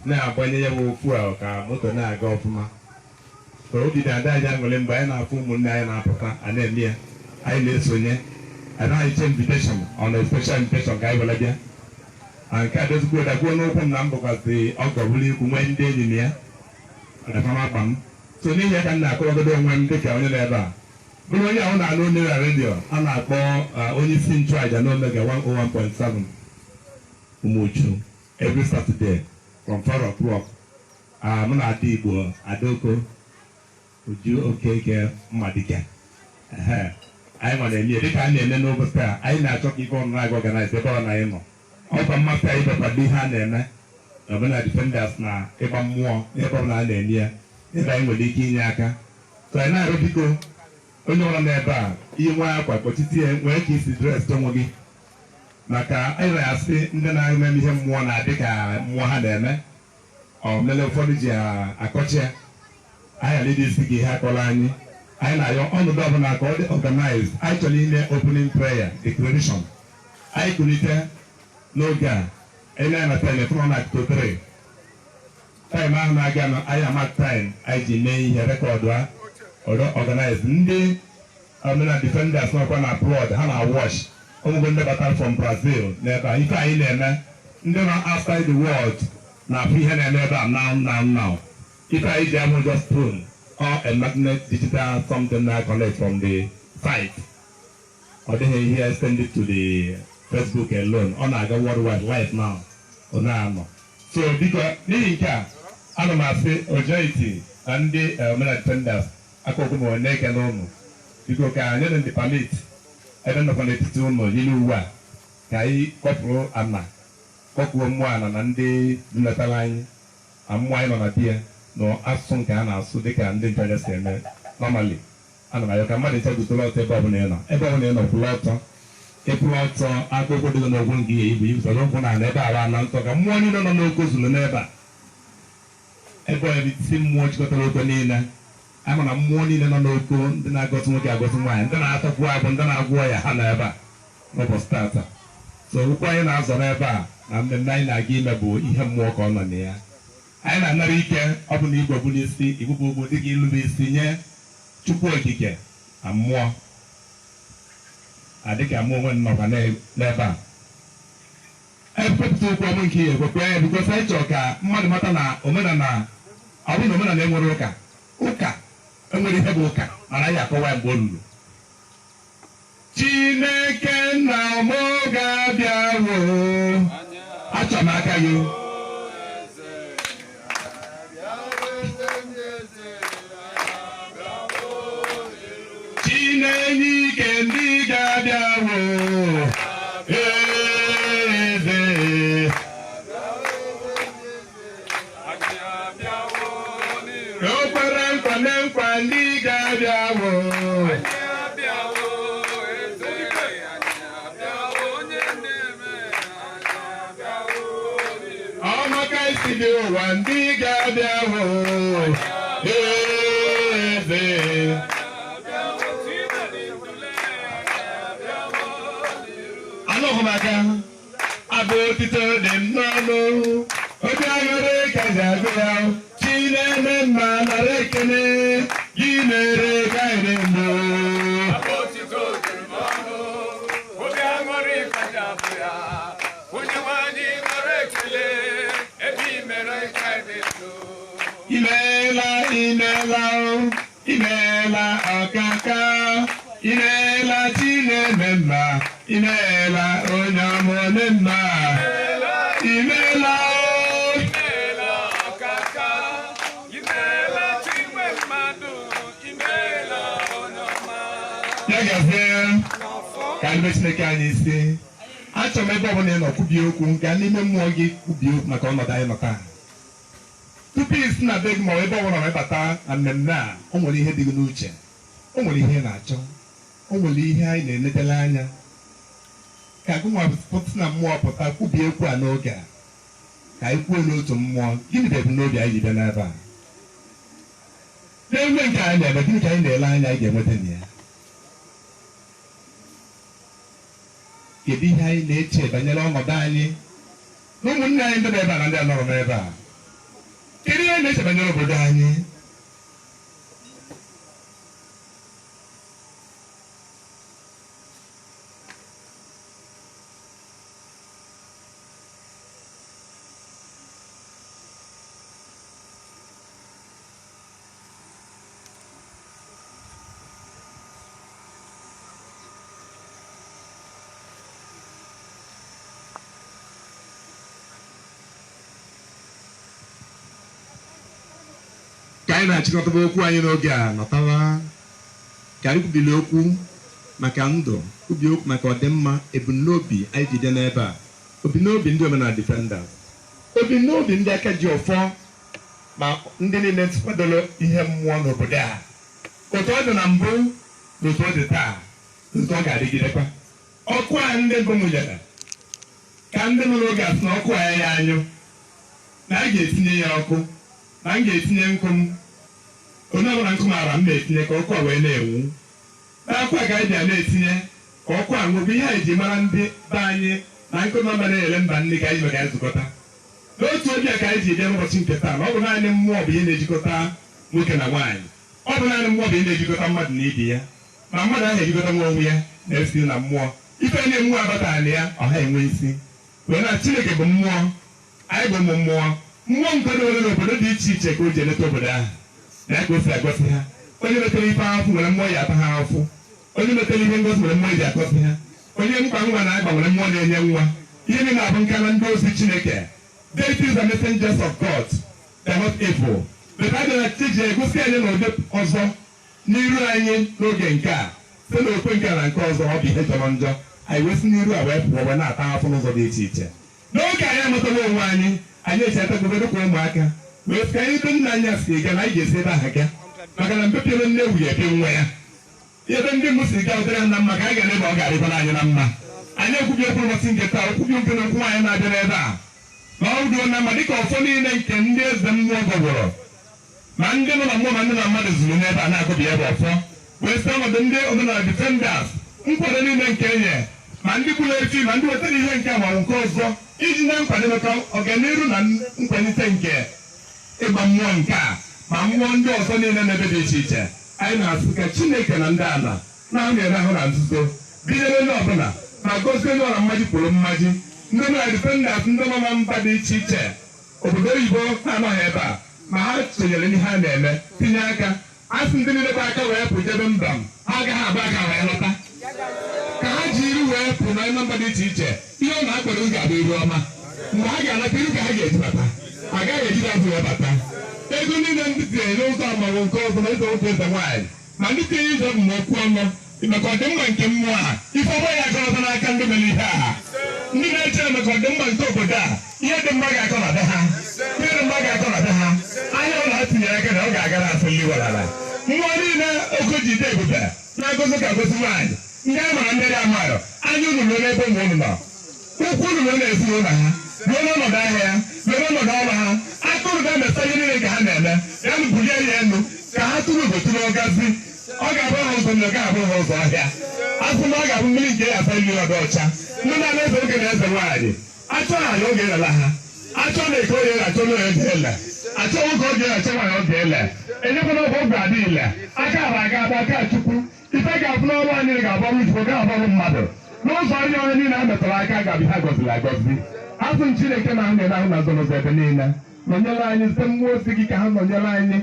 na-agbanye ya bụ fuel ka moto na-aga ọfụma. So obi na-ada anyị aṅụrị mgbe anyị na-afụ ụmụnne anyị na-apụta a na-eme ya, anyị na-esonye, anyị na-eche invitation on a special invitation ka anyị were bịa. Nke a dozigbo dakwuo n'okwu m na m bụkwazi ọgọ bụrụ ikwu nwee ndị enyi m ya na fama akpa m. So n'ihi ya ka m na-akọwagodo onwe m dịka onye nọ ebe a bụrụ onye ahụ na-anụ onye na redio a na-akpọ onye isi nchụaja n'Omega 101.7 Umuchu every Saturday from 4 o'clock. M na-ada Igbo Adoko Uju Okeke Mmadike. Anyị nọ na-eme dịka a na-eme n'ụbọchị a, anyị na-achọ ka ife ọnụ na-aga organize ebe ọ na anyị nọ. Ọkwa mmasị anyị bịakwado ihe a na-eme ọbụna Defenders na ịgba mmụọ ebe ọ na-a na-eme ya, ebe anyị nwere ike inye aka. So anyị na-arịọ biko onye ọrụ n'ebe a ihe nwa akwa kpọchite ya nwee ka isi dres onwe gị, maka anyị na-asị ndị na-eme ihe mmụọ na-adị ka mmụọ ha na-eme omele ụfọdụ ji akọchi ya. Anyị alịdị isi gị ihe akọrọ anyị na-ayọ ọnọdụ ọbụla ka ọ dị organized. Anyị chọrọ ime opening prayer declaration anyị kulite n'oge a enye na telefon na October time ahụ na-aga na anyị amak time anyị ji mee ihe rekọdụ a ọdọ organize ndị omenal Defenders nọkwa na abroad ha na wash ụmụgwọ ndị batara from Brazil n'ebe a. Ife anyị na-eme ndị nọ outside the world na-afụ ihe na-eme ebe a now. Ife anyị ji amụ just phone or a magnet digital something na collect from the site. Ọ dịghị ihe extended to the Facebook alone, ọ na-aga worldwide live now ọ na-anọ. So biko n'ihi nke a ana m asị Ojoiti na ndị omenal Defenders aka okwu ma na-eke n'ụmụ biko ka anyị ndị permit ebe nnọkọ n'etiti ụlọ yiri uwe a ka anyị kọpụrụ ana kọpụrụ mmụọ ana na ndị dunatara anyị na mmụọ anyị nọ na di ya na asụsụ nke a na-asụ dịka ndị nchụaja si eme normally. Ana m ayọ ka mmadụ ncha gutoro ọtọ ebe ọbụla ị nọ, ebe ọbụla ị nọ kwụrụ ọtọ, ịkwụrụ ọtọ aka okwu dịgo n'ogwu nke ya ibu ibusoro ụkwụ na ebe ala na ntọ ka mmụọ niile nọ n'oke zuru n'ebe a. Ebe isi mmụọ chịkọtara oke niile ama na mmụọ niile nọ n'oko, ndị na-agọzi nwoke agọzi nwaanyị, ndị na-atọkwu abụ, ndị na-agwọ ya ha na ebe a n'ụbọchị tata. So okwu anyị na-azọ n'ebe a na mmemme anyị na-aga ime bụ ihe mmụọ ka ọ nọ na ya. Anyị na-anara ike ọ bụ na igwe bụ n'isi igwe bụ ogbo dịka ilube isi nye Chukwu okike na mmụọ adịka mụ onwe nnọkwa n'ebe a. Epepụta okwu ọmụ nke ihe ekwekwe ya bikos anyị chọrọ ka mmadụ mata na omenala ọ bụ na omenala enwere ụka enwere ihe bụ ụka mana anyị akọwa ya mgbe o ruru. Chineke nna m ga-abịawo, achọ m aka gị. Chinenye ike ndị ga-abịawo, eze o kwere nkwa na nkwa ndị ga-abịawo. Ọmaka isi dị ụwa ndị ga-abịawo, eze anụhụmaka abụ otito dị mmanụ obi aṅụrị ka ji agụ ya. Chineke mma nara ekele gị mere ka anyị mbụ. Imeela ọkaka, imeela Chineke mma, imeela onye ọmụmụ mma, imeela ọkaka, imeela Chineke mmadụ, imeela onye ọma. Ya gazie ka ndị Chineke anyị isi achọrọ m ebe ọbụla ị nọ kwubie okwu gaa n'ime mmụọ gị kwubie okwu maka ọnọdụ anyị nọ taa. Tupu isi na be gị ma ebe ọbụla webata na mmemme a, o nwere ihe dị gị n'uche, o nwere ihe ị na-achọ, o nwere ihe anyị na-enetele anya ka gụnwa pụta na mmụọ pụta kwubie okwu a n'oge a ka anyị kwuo n'otu mmụọ. Gịnị bụ ebumnobi anyị ji bịa n'ebe a? N'ebe nke anyị na-eme gịnị ka anyị na-ele anya anyị ga-enweta na ya? Kedu ihe anyị na-eche banyere ọnọdụ anyị na ụmụnne anyị ndị ebe a na ndị anọrọ n'ebe a? kedu ihe na-eche banyere obodo anyị? Ka anyị na-achịkọta okwu anyị n'oge a nọtawa ka anyị kwubili okwu maka ndụ, kwubi okwu maka ọdịmma, ebumnobi anyị ji dị n'ebe a, ebumnobi ndị Omenala Defenders, ebumnobi ndị aka ji ọfọ ma ndị niile kwadoro ihe mmụọ n'obodo a, otu ọ dị na mbụ na otu ọ dị taa, otu ọ ga-adịgidekwa. Ọkụ a ndị mbụ mụnyere ka ndị nọ n'oge asị na ọkụ a ya anyụ na a ga-etinye ya ọkụ na m ga-etinye nkụ m, onye ọbụla nkụ maara m na-etinye ka ọkụ a wee na-enwu. N'akwa ka anyị bịa na-etinye ka ọkụ a nwụ bụ ihe anyị ji mara ndị be anyị na nkụ nọmba na-ele mba nne ka anyị mega nzukọta. N'otu obi a ka anyị ji bịa n'ụbọchị nke taa, na ọ bụ naanị mmụọ bụ ihe na-ejikọta nwoke na nwaanyị, ọ bụ naanị mmụọ bụ ihe na-ejikọta mmadụ na ibe ya, ma mmadụ ahụ ejikọta nwa onwe ya na-esi na mmụọ. Ife na-enwe abata na ya ọha enwe isi wee na Chineke bụ mmụọ, anyị bụ ụmụ mmụọ. Mmụọ nke dị n'obodo dị iche iche ka o ji eleta obodo ahụ na ya ka o si agọzi ha. Onye metere ife ahụfụ nwere mmụọ ya ata ha ahụfụ, onye metere ihe ngozi nwere mmụọ ji agọzi ha, onye nkwa nwa na-agba nwere mmụọ na-enye nwa. Ihe niile abụ nka na ndị ozi Chineke. Deities are messengers of God, they are not evil. But a bịara Chiji egosi anyị n'ụdị ọzọ n'iru anyị n'oge nke a, site n'okwe nke na nke ọzọ, ọ bụ ihe jọrọ njọ. Anyị wee si n'iru a wee pụọ wee na-ata ahụfụ n'ụzọ dị iche iche. N'oge anyị amụtala onwe anyị, anyị echeta gobedo kwa ụmụaka wee ka anyị be nna anyị si ga na anyị ga-esi ebe ahụ ga maka na mbepiere nne ewu ya ebe nwa ya ebe ndị mbụ si ga ụdịrị ha na mma ka anyị ga n'ebe ọ ga-adịkwara anyị na mma. Anyị ekwubi okwu ụbọchị nke taa, okwubi nke na okwu anyị na-abịa n'ebe a na ọ duo na mma dịka ọfọ niile nke ndị eze mmụọ gọgwụrụ, ma ndị nọ na mmụọ ma ndị na mmadụ zuru n'ebe a na-agụbi ebe ọfọ wee site ọnọdụ ndị Omenala Defenders, nkwado niile nke enye ma ndị kwuru efi ma ndị wetara ihe nke agbanwe nke ọzọ iji na nkwado maka ọganihu na nkwalite nke ịgba mmụọ nke a ma mmụọ ndị ọzọ niile n'ebe dị iche iche. Anyị na-asị ka Chineke na ndị ala na-amịrị ahụ na nzuzo binyere onye ọbụla ma gozie onye ọra mmaji kwuru mmaji. Ndị Omenala Defenders ndị nọ na mba dị iche iche, obodo oyibo na-anọghị ebe a ma ha sonyere n'ihe ha na-eme tinye aka. Asị ndị niile bụ aka wee pụjebe mba ha agaghị agba aka wee lọta, ka ha ji iri wee pụ na mba dị iche iche. Ihe ọ na-akwado ga-abụ iru ọma, mgbe ha ga-alata iru ka ha ga-eji bata, agaghị ejide azụ wee bata. Ego niile ndị tinye n'ụzọ ọmụmụ nke ọzọ na eze nwoke eze nwaanyị ma ndị tinye ije bụ ma okwu ọnụ maka ọdịmma nke mmụọ a, ife ọgbọ ya akọrọta n'aka ndị mere ihe a. Ndị na-echere maka ọdịmma nke obodo a, ihe dị mma ga-akọ na be ha, ihe dị mma ga-akọ na be ha. Anya ụlọ ha tinyere aka na ọ ga-agara asụ nri warara. Mmụọ niile ogo ji dị ebube na-agozi ka gozi nwaanyị ndị a mara ndị dị amarụ. Anya unu nọ n'ebe ụmụ unu nọ, ụkwụ unu nọ n'ezinụlọ ha, ruo n'ọnọdụ ahịa ya, ruo n'ọnọdụ ọrụ ha. Aka unu ga-emesa ihe niile ka ha na-eme, ya na bulie ya elu ka ha tụrụ ugotu n'ọgazi. Ọ ga-abụ ha ụzọ na ọ ga-abụ ha ụzọ ọhịa. Asụ na ọ ga-abụ mmiri nke ya asa mmiri ọdụ ọcha. Ndị na-ana eze oge na eze nwaanyị achọ ha na oge elala ha, achọ na eke onye na-achọ na oge ele, achọ nwoke oge na-achọ nwaanyị oge ele. Enyekwana ọgwụ oge adị ile aka ara aga aba aka Chukwu. Ife ga-abụ n'ọrụ anyị ga-abụ ọrụ Chukwu, ga-abụ mmadụ n'ụzọ onye onye niile a metụrụ aka ga-abụ ha gọziri agọzi. Asụ m Chineke na ahụ na-ahụ na zọnọzọ ebe niile nọnyere anyị site mmụọ ozi gị ka ha nọnyere anyị,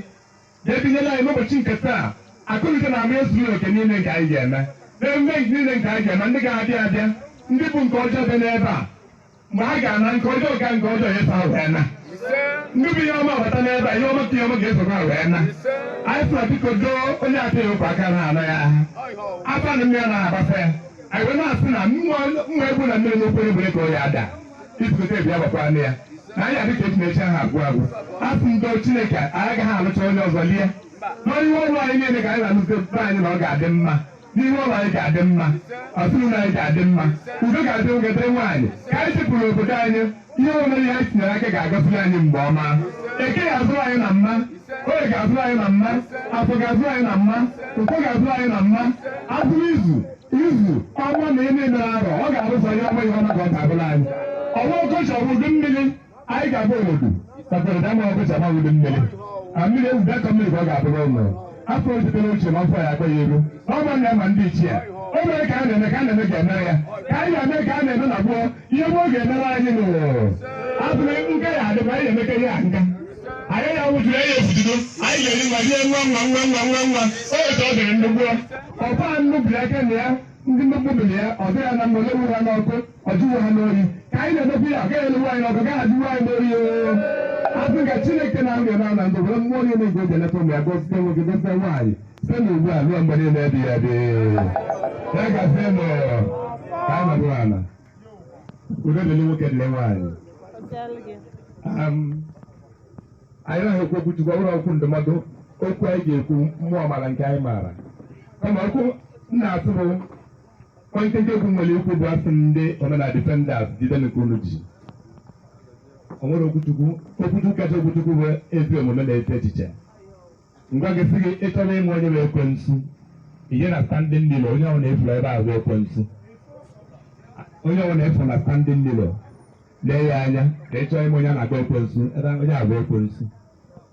ga-ebinyere anyị n'ụbọchị nke taa. Akụnụche na-ama ezuru oke niile nke anyị ga-eme n'emume niile nke anyị ga-eme. Ndị ga-abịa abịa ndị bụ nke ọjọọ dị n'ebe a, mgbe ha ga-ana nke ọjọọ ga nke ọjọọ ya sa wee na ndị bụ ihe ọma bata n'ebe a, ihe ọma ka ihe ọma ga-esokwa wee na. Anyị sịra biko doo onye atụ ya ụkwa aka na anọ ya aha afa na mmiri na-agbasa ya. Anyị wee na-asị na mma egwu na mmiri n'okwu ebere ka ọ ya ada izute ebi ya gbakwa anụ ya na anyị adịka eji na-echi aha agwụ agwụ. Asị ndo Chineke anyị agaghị alụcha onye ọzọ lie n'ihe ụlọ anyị niile ka anyị na-alụte be anyị na ọ ga-adị mma, n'ihe ụlọ anyị ga-adị mma, ọtụrụ anyị ga-adị mma, udo ga-adị nwoke nwaanyị. Ka anyị chepụrụ obodo anyị, ihe omume ihe anyị tinyere aka ga-agọziri anyị mgbe ọma. Eke ga-azụrụ anyị na mma, oge ga-azụrụ anyị na mma, afọ ga-azụrụ anyị na mma, ụkwụ ga-azụrụ anyị na mma. Azụrụ izu ọnwa na ihe mere arọ ọ ga-arụzọ ihe ọma ihe ọma ka ọ ga-abụrụ anyị. Ọnwa ọkọchị ọbụ udu mmiri anyị ga-abụ obodo tapere da ma ko chama wudu mmiri amiri ewu da ka mmiri ko ga abụrụ ụlọ afọ ojitere uche ma afọ ya akọ ya elu ọ bụ na ma ndị ichie o mere ka a na-eme ka a na-eme ga-emere ya ka anyị ga-eme ka a na-eme na gboo ihe gboo ga-emere anyị n'ụwa abụrụ nke ya adịba anyị emeke ihe a nka anyị ya wụjuru anyị efujudo anyị ga-eri nwa rie nwa otu ọ dịrị ndị gboo ọba nnubiri aka na ya ndị nnukwu biri ya ọ dịghị na mma olewu ha n'ọkụ ọjụwo ha n'oyi ka anyị na-emekwu ya ọ gaghị elewu anyị n'ọkụ gaghị ajụwo anyị n'oyi asị ka Chineke na-arịọ na ndụ bụrụ mmụọ niile nke oge eleta ụmụ ya gosite nwoke gosite nwaanyị site na ugbu a ruo mgbe niile ebighị ebi ya gazie nụ ka anyị nọdụ ala udo dịrị nwoke dịrị nwaanyị anyị naghị ekwu okwu Chukwu ọ bụrụ okwu ndụmọdụ okwu anyị ga-ekwu mmụọ amara nke anyị maara kama okwu nna atụrụ onye nkenke okwu nwere ikwu bụ asị ndị omenala defenders jide nke unu ji o nwere okwuchukwu kacha okwuchukwu bụ ezi omume na-eche echiche ngwa gị sị gị ịchọrọ ịmụ onye bụ ekwensu ihe na standing nilo onye ọbụla efuru ebe ahụ ekwensu onye ọbụla efuru na standing nilo lee ya anya ka ịchọọ ịmụ onye na-agba ekwensu ebe onye agba ekwensu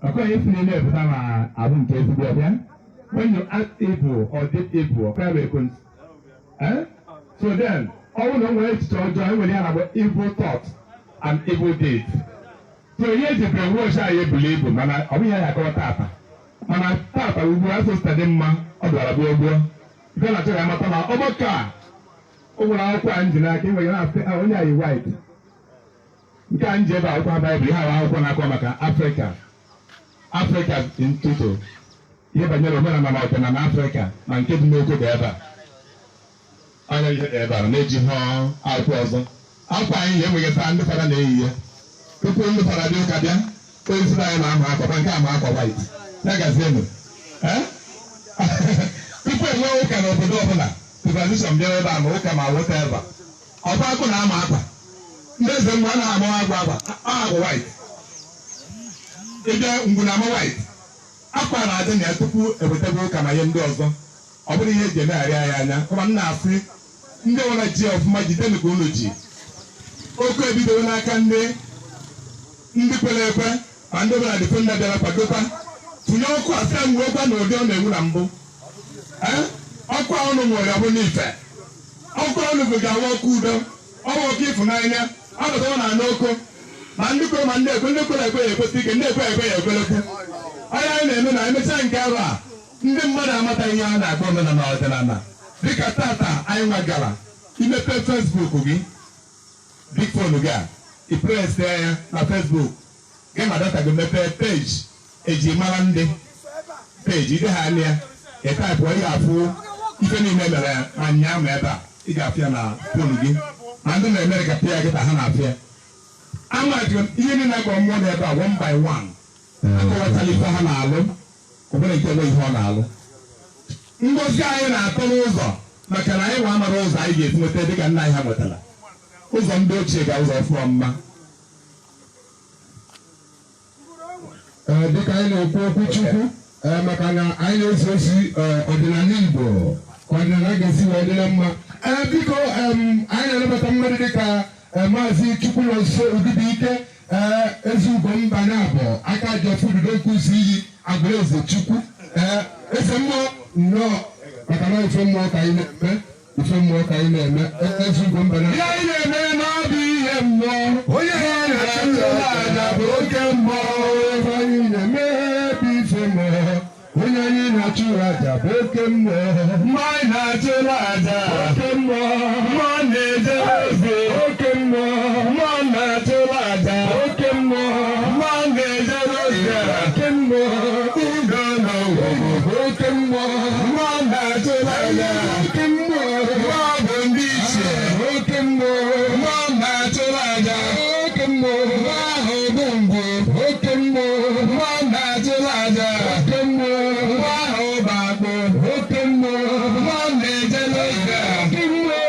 ọkọ onye si n'ime epụta ma abụ nke ezigbo ọbịa when you act evil or did evil ọkọ bụ ekwensu so then ọ bụrụ na o nwere echiche ọjọọ enwere ya na-agba evil thought and evil deeds. So ihe eji brainwash anyị ebuli ibu mana ọ bụghị ya akọwa tata mana tata ugbu a so stadị mma ọ bịara gbuo ife na achọghị amata na ọgbakọ a o nwere akwụkwọ a nji n'aka enweghị na-asị onye anyị white nke a nji ebe akwụkwọ Baịbụl ihe ahụ akwụkwọ na-akọ maka Afrịka ntutu ihe banyere omenala na ọdịnala Afrịka na nke dị n'oke dị ebe a anya ihe dị ebe a na-eji hụ akwụkwọ ọzọ akwa anyị enweghị taa ndị fara na-eyi ya tupu ndị fara dị ụka bịa onye siri anyị na-ama akwa nke ama akwa white ya gazienụ tupu enwee ụka n'obodo ọbụla civilization bịara ebe a ma ụka ma weta ebe ọba akụ na-ama akwa ndị eze mgbe a na-ama agwa white ịbịa ngwu na-ama white akwa na-adị na ya tupu ewetebe ụka ma ihe ndị ọzọ ọ bụrụ ihe eji emegharị anyị anya kama m na-asị ndị nwere ji ọfụma jide ka unu ji oku ebidowo n'aka ndị kwere ekwe ma ndị ọbụla dịfenda bịara kwadokwa tụnye ọkụ asịa mgbe okwa na ụdị ọ na-enwu na mbụ ọkụ a ọnụ nwere ọ bụ n'ife ọkụ ọnụ bụ ga-awa ọkụ udo ọwa ọkụ ịfụnanya ọnọdụ na n'oko ma ndị kwere ma ndị ekwe ndị kwere ekwe ya ekweta ike ndị ekwe ekwe ya ekwerekwu onye anyị na-eme na emechaa nke arụ a ndị mmadụ amata ihe a na-agba omenala ọdịnala dịka tata anyị nwagara imepe Facebook gị big phone gị a ipress ya na Facebook gị ma data gị mepee peji eji mara ndị peji ide ha anya ịtaịpụ onye afụ ife niile mere ma nyaa ma ebe a ị ga-afụ ya na fon gị ma ndị na-emere ka pịa gị ta ha na-afụ ya amaghị ihe niile agba mmụọ na ebe a one by one akọwatala ife ha na-alụ ọbụla nke ebe ihe ọ na-alụ ngozi anyị na-atọ n'ụzọ maka na anyị nwa amara ụzọ anyị ga-esi nweta dịka nna anyị ha nwetara ụzọ ndị ochie ga ụzọ ọfụma mma dịka anyị na-ekwu okwu Chukwu maka na anyị na-esi osi ọdịnala Igbo ka ọdịnala ga-esi wee dịrị mma biko anyị na-anabata mmadụ dịka Maazị Chukwunọsọ Udibike Ezeugo Mbanabọ aka ji ofududo nkuzi iyi Agụeze Chukwu eze mmụọ nnọọ maka na ife mmụọ ka anyị na-eme Ezeugo Mbanabọ ihe anyị na-eme n'ọbụ ihe mmụọ onye ha na-achụ aja bụ oke mmụọ ebe anyị na-eme bụ ife mmụọ onye anyị na-achụ aja bụ oke mmụọ mgbe anyị na-achụrụ aja oke mmụọ mmụọ na-eje ozi oke mmụọ mmụọ na-achụrụ aja oke mmụọ mmụọ na-eje ozi oke mmụọ udo na ugwu oke mmụọ mmụọ na-achụrụ aja oke mmụọ mmụọ bụ ndị ichie oke mmụọ mmụọ na-achụrụ aja oke mmụọ mmụọ ahụ bụ ngwu oke mmụọ mmụọ na-achụrụ aja oke mmụọ mmụọ ahụ bụ akpụ oke mmụọ mmụọ na-eje ozi oke mmụọ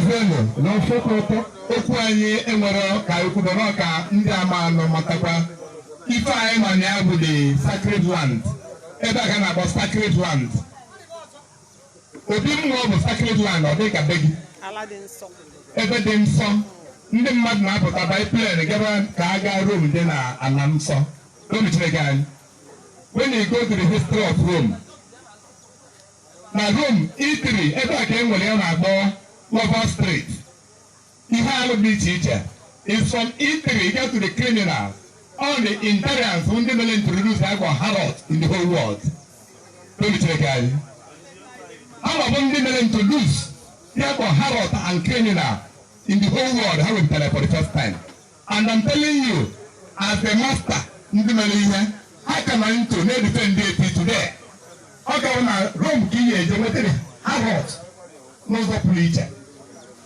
gazienụ n'ọfọkọtọ. Okwu anyị enwere ka ekwudoro ka ndị ama anọ matakwa ife anyị nọ na ya bụ the sacred land. Ebe a ka na-akpọ sacred land. Obi mmụọ bụ sacred land, ọ dị ka be gị. Ebe dị nsọ. Ndị mmadụ na-apụta by plane gaba ka a gaa Rome dị na ala nsọ. Rome Chineke anyị. When you go to the history of Rome, na Rome, Italy, ebe a ka e nwere ya na-akpọ Lover Street. Ihe alụ dị iche iche. Is from Italy get to the criminal. All the Italians ndị mere introduce agwa harlot in the whole world. Rome Chineke anyị. All of ndị mere introduce agwa harlot and criminal in the whole world ha wepụtara for the first time. And I'm telling you, as a master, ndị mere ihe, ha ka nọ into na-edefend it today. Ọ gawa na Rome ka ihe eje nwetara harlot n'ụzọ pụrụ iche.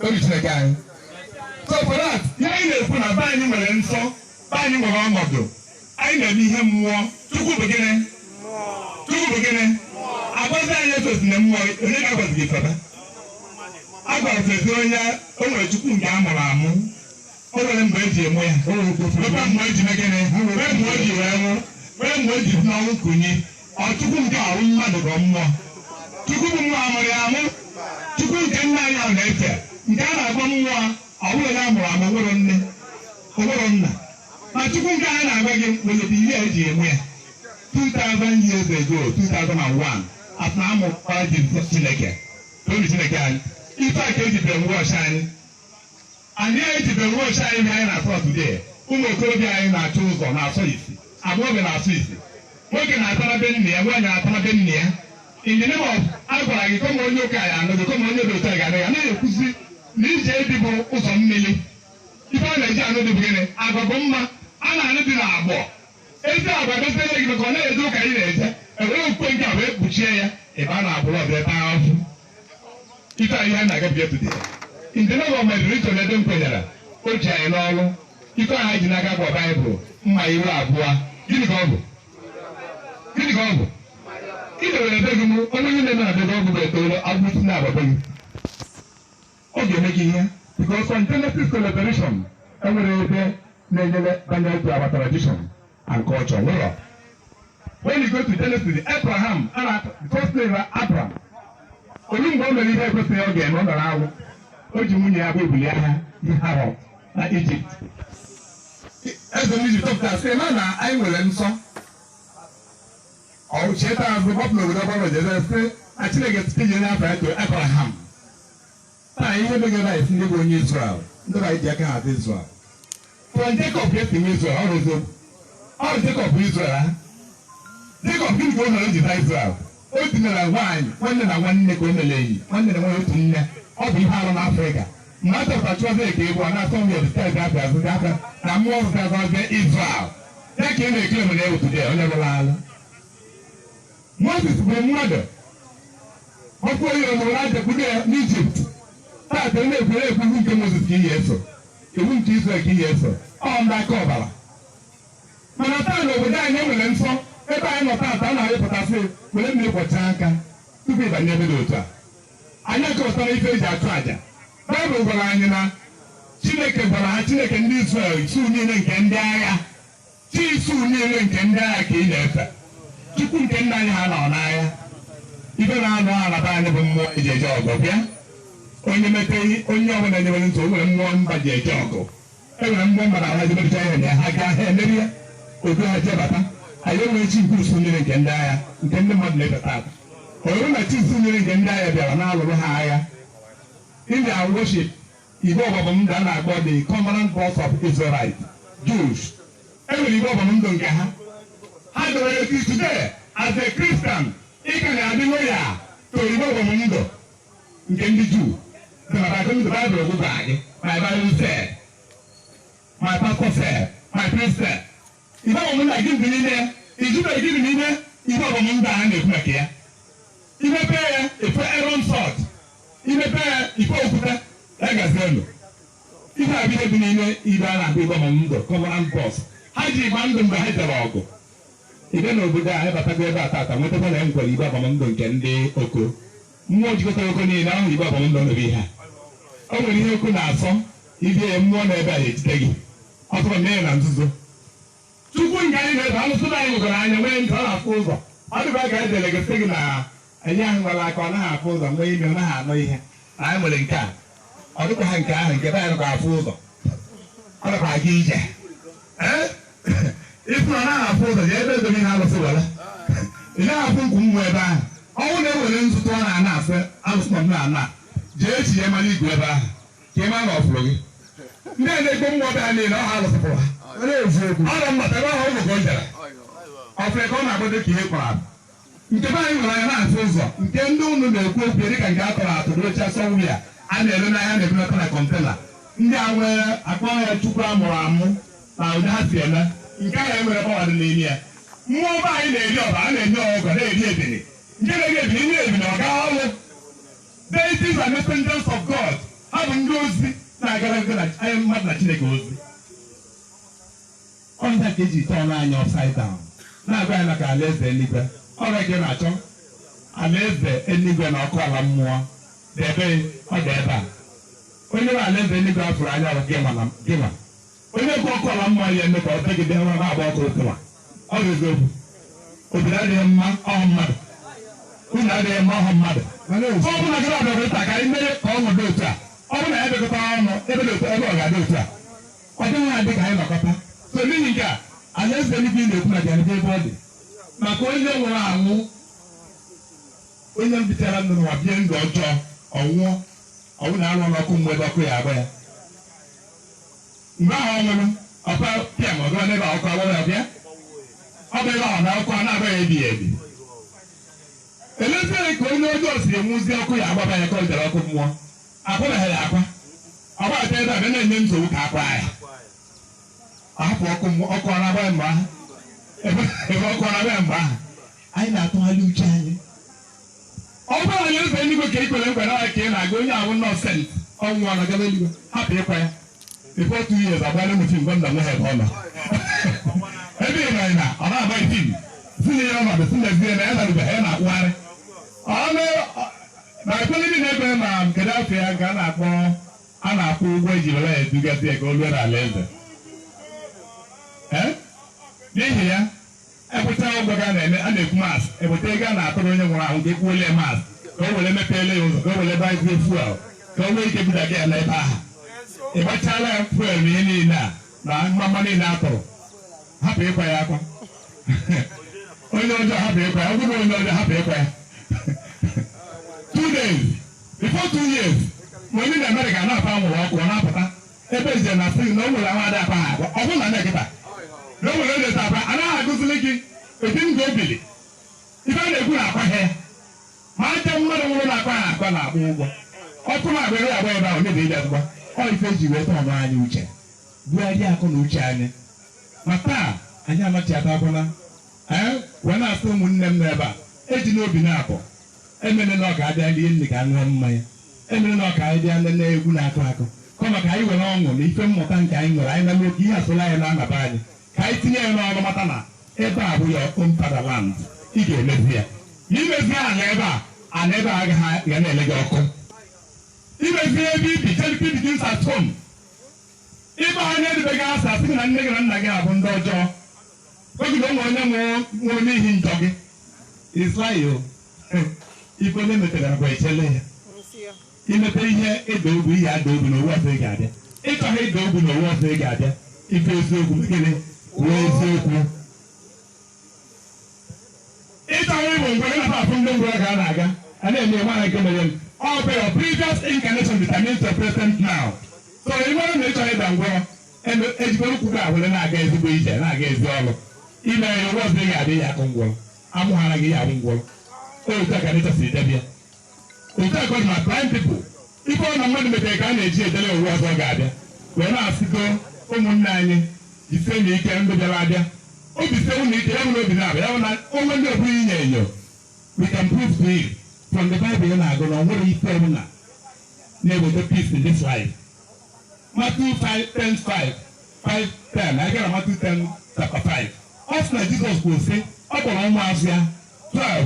Rome Chineke anyị. So for that, ihe anyị na-ekwu na be anyị nwere nsọ, be anyị nwere ọnọdụ, anyị na-eme ihe mmụọ. Chukwu bụ gịnị? Chukwu bụ gịnị? Agwazi anyị efesina mmụọ, onye ga-agwazi gị febe? Agwaziri onye o nwere Chukwu nke a mụrụ amụ. O nwere mgbe eji emu ya. Nwekwa mgbe eji mee gịnị? Nwee mgbe o ji wee nwụ. Nwee mgbe o ji n'ọnwụ kunyi. Ọ Chukwu nke ahụ mmadụ bụ mmụọ. Chukwu bụ mmụọ amụrụ ya amụ. Chukwu nke nna anyị ahụ na-efe. Nke a na-agwa mmụọ ọ bụrụ ya mụrụ amụ nwere nne. O nwere nna. Ma Chukwu nke anyị na-agwa gị nwere ihe eji emu ya. 2000 years ago, 2001, as na amụkwara Jizọs Chineke. Tobi Chineke anyị. Ife a ka ejibere nwụọchi anyị. Anyị ejibere nwụọchi anyị na anyị na-asọ today. Ụmụ okorobịa anyị na-achọ ụzọ na-asọ isi. Agbọghọbịa na-asọ isi. Nwoke na-atara be nne ya, nwaanyị na-atara be nne ya. In the name of agwara gị kọma onye ụka ya anọghị, kọma onye dị otu a ga-anọ ya. Anaghị ekwuzi na ije ebi bụ ụzọ mmiri. Ife a na-eji anụ dị bụ gịnị? Agwa bụ mma. A na-anụ dị n'agbọ. Ezi agwa dosere gị maka ọ na-eje ụka ị na-eje. Ewere okpukpe nke a wee kpuchie ya. Ebe a na-abụrụ ọbịa taa ahụhụ. Ife anyị ha na-agabiga today. In the name of my religion ebe m kwenyere, o ji anyị n'ọrụ. Ife anyị ji n'aka gwa Baịbụl mma iru abụọ. Gịnị ka ọ bụ? Gịnị ka ọ bụ? Ị dewere ebe gị mụ, onye onye na-eme na ebe ọgwụ ga-etoro agwụsị na-agbaba gị. Ọ ga-eme gị ihe. Because from Genesis to Revelation, enwere ebe na-enyere banyere to our tradition and culture. Nwere. When you go to Genesis, Abraham, the first name Abraham. Onye mgbe o mere ihe ekwesịghị ọ ga-eme ọ nọrọ awụ. O ji nwunye ya bụ ebuli agha dị Harod na Egypt. Eze m Egypt ọpụtara sị na anyị nwere nsọ. Ọ cheta azụ gbapụ n'obodo ọgbara ojeze sị na Chineke site nye n'afọ ya to Abraham. Taa ihe megara anyị ndị bụ onye Israel, ndị anyị ji aka ha dị Israel. From Jacob ga-esi nwe Israel, ọ rụzo. Ọ bụ Jacob bụ Israel ha. Jacob gịnị ka o mere ji na Israel? O dinara nwaanyị, nwanne na nwanne ka o mere enyi, nwanne na nwanne otu nne. Ọ bụ ihe arụ n'Afrịka. Mgbe a chọpụtara chụọzi eke ebu a na-asọ mgbe ọdịtaịz abịa azụ aka na mmụọ ọzọ azọzie Israel. Ya ka ị na-ekele m na-ewu today onye rụrụ alụ. Moses bụ mmadụ. Ọkụ onye ọmụrụ ajakwudo ya n'Ijipt. Taata na-ekwere ekwu iwu nke Moses ka iyi eso. Iwu nke Israel ka iyi eso. Ọ ndị aka ọbara. Mana taa n'obodo anyị enwere nsọ. Ebe anyị nọ taata a na-arịpụtasị were mmiri kwọchaa aka tupu ịbanye ebe dị otu a. Anyị akọwatara ife eji achụ àjà. Baịbụl gwara anyị na Chineke gwara ha Chineke ndị Izrel isu niile nke ndị agha. Chi isu niile nke ndị agha ka ị na-efe. Chukwu nke nna anyị ha nọ n'agha. Ife na-anọ ala be anyị bụ mmụọ eji eje ọgụ bịa. Onye meteghị onye ọbụla nyewere ntụ o nwere mmụọ mba ji eje ọgụ. E nwere mmụọ mba na ala ji mepụta ihe na ha gaa ha emeri ya. Obi ha jebata. Anyị enwere chi nke usu niile nke ndị agha nke ndị mmadụ na-efe taata. Onye na chi usu niile nke ndị agha bịara na-alụrụ ha agha. In their worship, Igbo ọbọbọ m a na-akpọ the covenant gods of Israelite, Jews. Enwere Igbo ọbọbọ ndụ nke ha. Ha dọrọ eti today as a Christian, ị ka na-adị loyal to Igbo ọbọbọ ndụ nke ndị Jew. The Bible gwụgwa anyị, my Bible said, my pastor said, my priest said. Igbo ọbọbọ ndụ gị dị n'ime, ijuba gị dị n'ime Igbo ọbọbọ ndụ a na-ekwu maka ya. Imepe ya, efe Aaron sword. Imepe ya, ife okwute, ya gazi elu. Ife abịa dị n'ime ibe a na-akpọ Igbo ọbọbọ ndụ, covenant gods. Ha ji ịgba ndụ mgbe ha jere ọgụ. Ibe n'obodo a ebatago ebe a tata nwetakwa na e nkwere Igbo ọbọbọ ndụ nke ndị Oko. Mmụọ jikọtara Oko niile ahụ Igbo ọbọbọ ndụ n'obi ha. o nwere ihe okwu na-asọ ibie mmụọ na ebe a ejide gị ọ tụrụ mee na nzuzo Chukwu nke anyị na-ebe alụsị na anyị nwegara anya nwee ntị ọ na-afụ ụzọ ọ dịba ka edere gosi gị na anyị ahụ nwere aka ọ naghị afụ ụzọ nwee ime ọ naghị anụ ihe na anyị nwere nke a ọ dịkwa ha nke ahụ nke be anyị afụ ụzọ ọ dịkwa aga ije ịfụ na ọ naghị afụ ụzọ ji ebe edobe ihe alụsị were ị naghị afụ nkwu mmụọ ebe ahụ ọnwụ na-ewere nzụta ọ na-ana asị alụsị nọ na-ana jee echi ya mara igwe ebe ahụ ka ị mara na ọ fụrụ gị ndị a na-egbo mmụọ be ha niile ọ ha alụsịpụrụ ha ọ nọ mmata ebe ahụ ụlọ ka o jere ọfụrụ ka ọ na-agbado ka ihe kwara nke be anyị nwere anya na-afụ ụzọ nke ndị ụnụ na-ekwu okwu dịka nke a tọrọ atụ docha sọnwụ ya a na-ere n'ahịa na-ebunata na kọntena ndị a nwere akpọ ya Chukwu amụrụ amụ na ụdị ha si eme nke ahụ enwere pawa dị n'ime ya mmụọ be anyị na-eri ọba a na-enye ọgọ na-eri ebili nke na-eri ebili nye ebili ọ gaa ọrụ deities and messengers of God ha bụ ndị ozi na-agara anyị mmadụ na Chineke ozi ọnta ka eji tọọ n'anya upside down na-agwa ya maka alaeze eluigwe ọrịa gị na-achọ alaeze eluigwe na ọkụ ala mmụọ dị ebe ọ dị ebe a onye nwe alaeze eluigwe afụrụ anya ọrụ gịnwa onye kwu ọkụ ala mmụọ ya eme ka ọ tegide nwa na-agba ọkụ ụtụwa ọ bụ eziokwu obodo adịghị mma ọhụ mmadụ unu adịghị mma ọhụ mmadụ ọ bụla gị na-abịakọta ka anyị mere ka ọnọdụ otu a ọ bụrụ na ya bịakọtara ọnụ ebe dị otu ebe ọ ga-adị otu a ọ dịghị adị ka anyị nọkọta so n'ihi nke a alaeze eluigwe na-ekwu na bịanite ebe ọ dị maka onye nwụrụ anwụ onye mbitara ndụ n'ụwa bie ndụ ọjọọ ọnwụọ ọnwụ na-arụ n'ọkụ mgbede ọkụ ya agba ya mgbe ahụ ọ nwụrụ ọkwa pịa ma ọ gaa n'ebe ọkụ agba ya bịa ọ bụ ebe ahụ na ọkụ a na-agba ya ebighị ebi eleziere ka onye ọjọọ si enwuzi ọkụ ya agbaba ya ka ọ jere ọkụ mmụọ akwabeghị ya akwa ọgbata ebe a bịa na-enye nsogbu ka akwa ya ahapụ ọkụ ọ na-agba ya mgbe ahụ ebe ọkụ ọ na-agba ya mgbe ahụ anyị na-atụgharị uche anyị ọ bụrụ na eze eluigwe ka ikwere nkwa na ka ị na-aga onye ahụ nọsent ọnwụ ọ na-agaba eluigwe hapụ ịkwa ya before 2 years agbara m fim gọnda nwe ha ebe ọ nọ ebe ị nọ na ọ na-agba fim si na ya ọnọdụ si n'ezie na ya na-arụbeghị ya na-akwụgharị na ekwele ndị na-ebe ma kedu afọ ya nke a na-akwụ ụgwọ eji were ya edugazi ya ka o ruo n'ala eze n'ihi ya ekweta ụgwọ ga na-eme a na-ekwu mas ekweta ego a na-atụrụ onye nwụrụ ahụ ka ekwuole ya mas ka o were mepeele ya ụzọ ka o were bazie fuel ka o nwee ike budaga ya n'ebe ahụ ịgbachala ya fuel ihe niile a na mgbamgba niile a tụrụ hapụ ịkwa ya akwa onye ọjọọ hapụ ịkwa ya ọ bụrụ onye ọjọọ hapụ ịkwa ya 2 days before 2 years ma onye na Amerịka na-apụ anwụrụ ọkụ ọ na-apụta ebe ije na sị na o nwere nwa adị akpa ha agwa ọ bụrụ na na-ekịta na o nwere onye ta akpa anaghị agụzili gị eti ndụ obili ife a na-ekwu na-akwa ha ma aja mmadụ nwụrụ na-akwa ha akwa na-akpụ ụgwọ ọkụ na-agbere agba ebe ahụ mebe ịdazụgba ọ ife ji wee tọọ anyị uche bugharịa akụ na uche anyị ma taa anyị amachiatakwana wee na-asị ụmụnne m n'ebe a eji n'obi na-abụ emere na ọ ga-abịa lie nne ka ṅụọ mmanya emere na ọ ka anyị bịa nne egwu na-akụ akụ kọma ka anyị were ọṅụ na ife mmụta nke anyị nwere anyị na-eme ka ihe asụla anyị na-anaba anyị ka anyị tinye ya n'ọrụ mata na ebe a bụ ya own fatherland ị ga-emezi ya imezi ala ebe a na ebe a agaghị ga na-ele gị ọkụ imezi ebe ibi charity begins at home ịba anya edebeghị asa sị na nne gị na nna gị abụ ndị ọjọọ ogide ụmụ onye nwụrụ n'ihi njọ gị islayo ife onye metere agwa echele ya imepe ihe ịda ogu ihe ada ogu na owu ọzọ ị ga-abịa ịchọghị ịda ogu na owu ọzọ ị ga-abịa ife eziokwu megide ruo eziokwu ịchọghị ịbụ mgbe gị na afụ ndị ngwụrụ ka a na-aga a na-eme nwaanyị nke mere m ọ bụ your previous incarnation determines your present now so ị mara na ịchọghị ịda ngwụrọ ejikọrọ ukwu ga were na-aga ezigbo ije na-aga ezi ọrụ ime ya owu ọzọ ị ga-adị ya akụ ngwụrọ amụghara gị ya abụ ngwụrọ otu a ka nature si debịa otu a kọdụ ma blind people ife ọ na mmadụ metere ka a na-eji edere owu ọzọ ga-abịa wee na-asịgo ụmụnne anyị jise na ike ndụ bịara abịa obi sie ụlọ ike ya bụ na obi na-abịa ya bụ na onwe ndị oburu inye enyo we can prove to you from the Bible na-agụ na ọ nwere ife ọbụla na-eweta peace in this life. Matthew 5:10 I got Matthew 10 chapter 5 ọ sị na Jizọs kwuru sị ọ kpọrọ ụmụazụ ya 12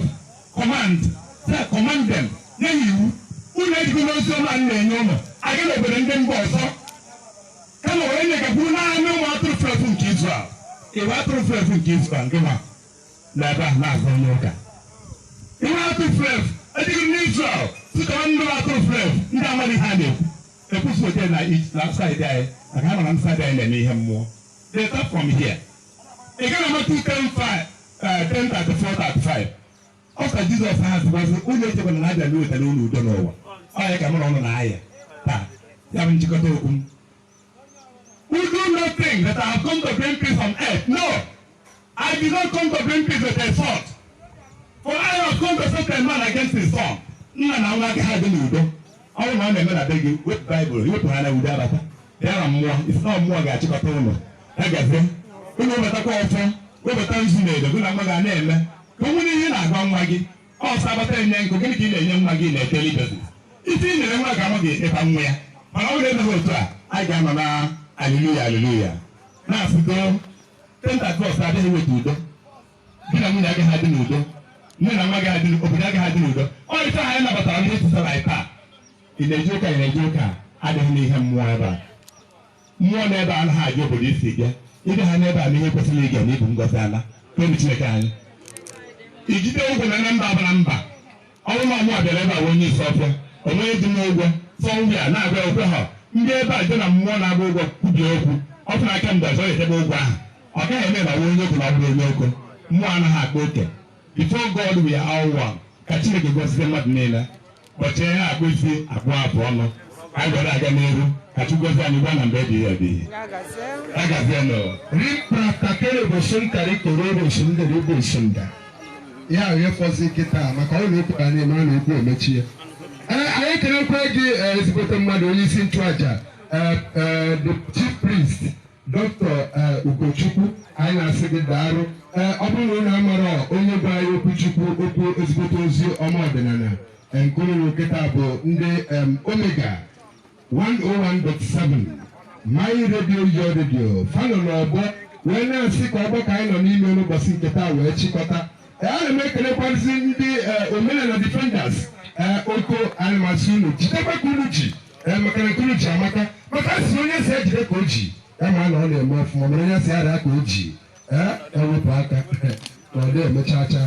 command them nye iwu unu ejikọ n'ozi ọma na-enye ụlọ aga n'obodo ndị mba ọzọ kama wee nyegaburu naanị ụmụ atụrụ flefu nke Israel iwe atụrụ flefu nke Israel nke nwa na ebe ahụ na-azụ onye ụka iwe atụrụ flefu adịghị n'Israel tụtara ndị atụrụ flefu ndị amaghị ha na-ekwu ekwusote na saịdị anyị maka ha nọ na saịdị anyị na-eme ihe mmụọ they start from here ị gaghị amata 10:34-35 ọka Jizọs ha zụgbazi ụlọ echekwana na abịa n'wetara ụlọ udo n'ụwa ọ ya ka mụ na ụlọ na-aya taa ya bụ nchịkọta okwu m. We do not think that I have come to bring peace on earth. No, I did not come to bring peace with a sword. For I have come to set a man against his son. Nna na nwa agaghị adị n'udo. Ọ bụrụ na ọ na-eme na be gị wepụ Baịbụl iwepụ ha na udo abata ya na mmụọ isi na mmụọ ga-achịkọta ụlọ ya gazie ụlọ webatakwa ọfọ webata nzu na edo gị na nwa ga na-eme ka o nwere ihe na-agwa nwa gị ọsọ abata enye nkụ gịnị ka ị na-enye nwa gị na-eteli ibezu isi ị nyere nwa ga nwa gị ịba nwa ya mana ọ na-emeghị otu a anyị ga-anọ na Hallelujah, hallelujah. Now, if you go, 10:34 adịghị weta udo. Di na nwunye agaghị adị n'udo. Nne na nwa agaghị adị n'udo. Obodo agaghị adị n'udo. Ọ ịta ha anyị nabatara ihe tụtara anyị taa. Ị na-eji ụka adịghị n'ihe mmụọ ebe a. Mmụọ n'ebe a anaghị ajụ obodo isi bịa. Ịbịa ha n'ebe a n'ihe kwesịrị ịga n'ibu ngọzi ala. Tobi Chineke anyị. Ijide ụgwọ na mba ọbụla mba. Ọrụ na ọmụọ bịara ebe a onye isi ọfịa. Onye ji m ụgwọ. Sọ nri a na-agwa okwe ha. Ndị ebe a dị na mmụọ na-agba ụgwọ kwubie okwu ọ bụ n'aka mgbe ọzọ etebe ụgwọ ahụ ọ gaghị eme na onye okwu na ọ bụrụ onye okwu mmụọ anaghị akpa oke before God we are all one ka Chineke gọzie mmadụ niile ụbọchị ihe akpụ isi abụọ abụọ ọnụ anyị gwara aga n'elu ka Chukwu gọzie anyị gwa na mgbe ebighị ebighị agazie nọ riprakakere ụbọchị nkarị koro ụbọchị ndere ụbọchị nda ya ahụ fọzi kịta maka ọ na-ekwu ka na-eme a na-ekwu emechi ya anyị ekelekwa gị ezigbote mmadụ onye isi nchụaja the chief priest Dr. Ugochukwu anyị na-asị gị daalụ ọ bụrụ na ị na-amara onye bụ anyị okwuchukwu okwu ezigbote ozi ọma ọdịnala nkororo nkịta bụ ndị Omega 101.7 My Radio Your Radio fanọ n'ọgbọ wee na-asị ka ọgbọ ka anyị nọ n'ime n'ụbọchị nkịta wee chịkọta ana m ekelekwazi ndị omenala defenders oko animasi unu jidekwa ka unu ji maka na unu ji amaka maka si onye si ejide ka o ji ya ma na ọ na-eme ọfụma mana onye si arịa ka o ji ewepụ aka na ọ dị-emechacha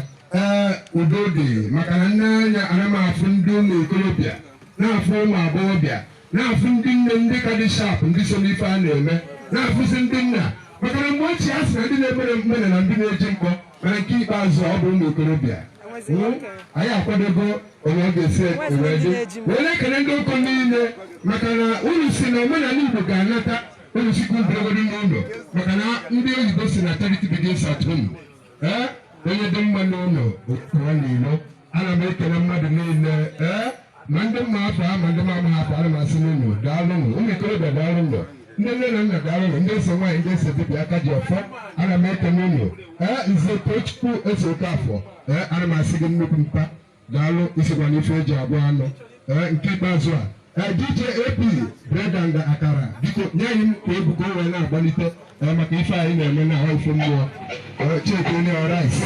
udo dị maka na nne anya ana m afụ ndị ụmụ ikolobịa na-afụ ụmụ agbọghọbịa na-afụ ndị nne ndị ka dị shap ndị so n'ife a na-eme na-afụzi ndị nna maka na mgbe ochie a sị na ndị na-emere mmere na ndị na-eji mkpọ mana nke ikpeazụ ọ bụ ụmụ ikolobịa anyị akwadogo onye ọ ga-esi wee dị wee na-ekele ndị ụkọ niile maka na unu si na omenala Igbo ga-anata unu sikwu ndịrọgodi n'ụlọ maka na ndị oyibo si na charity begins at home onye dị mma n'ụlọ pụọ n'ilo ana m ekele mmadụ niile ma ndị mma afọ ha ma ndị m amaghị afọ ana m asị n'ụlọ daalụnụ ụmụ ikorobịa daalụnụ ndị nne na nna daalụnụ ndị ese nwaanyị ndị ese dibịa aka ji ọfọ ana m ekele ụlọ nze Tochukwu ese oke afọ ana m asị gị nnukwu mpa daalụ isikwa n'ife eji abụọ anọ nke ikpeazụ a DJ AP bread and akara biko nye anyị m ka ebugo wee na-agbalite maka ife anyị na-eme na ahụ ife mmụọ Chike onye rice